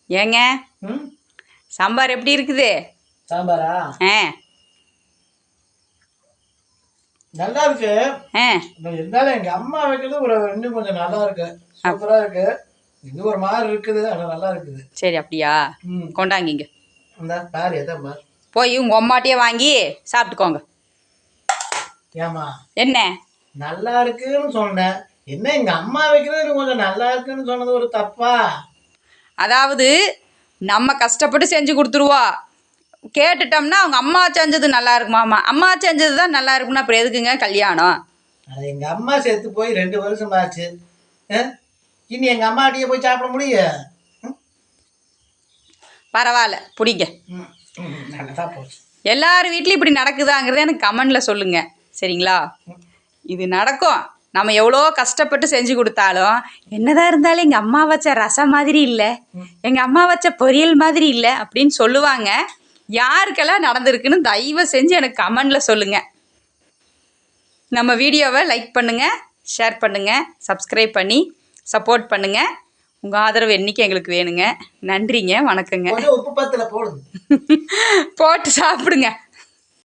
ஏங்க சாம்பார் எப்படி இருக்குது? சாம்பாரா? நல்லா இருக்கு. இருந்தாலும் எங்க அம்மா வைக்கிறது இன்னும் கொஞ்சம் நல்லா இருக்கு. சூப்பரா இருக்கு. இது ஒரு மாதிரி இருக்குது, ஆனா நல்லா இருக்குது. சரி, அப்படியா? கொண்டாங்கிங்க. இந்த பாரு எதம்மா, போய் உங்க அம்மாட்டியே வாங்கி சாப்பிட்டுக்கோங்க. ஏமா என்ன நல்லா இருக்குன்னு சொன்னேன், என்ன எங்க அம்மா வைக்கிறது கொஞ்சம் நல்லா இருக்குன்னு சொன்னது ஒரு தப்பா? அதாவது நம்ம கஷ்டப்பட்டு செஞ்சு கொடுத்துருவா, கேட்டுட்டோம்னா அவங்க அம்மா செஞ்சது நல்லா இருக்குமாமா, அம்மா செஞ்சது தான் நல்லா இருக்கும்னா அப்புறம் எதுக்குங்க கல்யாணம்? அது எங்க அம்மா செத்து போய் 2 வருஷம் ஆச்சு. இனி எங்க அம்மாட்டியே போய் சாப்பிட முடியும்? பரவாயில்ல, பிடிங்க. எல்லார் வீட்லையும் இப்படி நடக்குதாங்கிறத எனக்கு கமெண்டில் சொல்லுங்கள், சரிங்களா? இது நடக்கும். நம்ம எவ்வளோ கஷ்டப்பட்டு செஞ்சு கொடுத்தாலும் என்னதான் இருந்தாலும் எங்கள் அம்மா வச்ச ரசம் மாதிரி இல்லை, எங்கள் அம்மா வச்ச பொரியல் மாதிரி இல்லை அப்படின்னு சொல்லுவாங்க. யாருக்கெல்லாம் நடந்திருக்குன்னு தயவு செஞ்சு எனக்கு கமெண்டில் சொல்லுங்கள். நம்ம வீடியோவை லைக் பண்ணுங்கள், ஷேர் பண்ணுங்கள், சப்ஸ்கிரைப் பண்ணி சப்போர்ட் பண்ணுங்கள். உங்கள் ஆதரவு என்றைக்கு எங்களுக்கு வேணுங்க. நன்றிங்க, வணக்கங்க. உப்பு பத்தில் போடுங்க. போட்டு சாப்பிடுங்க.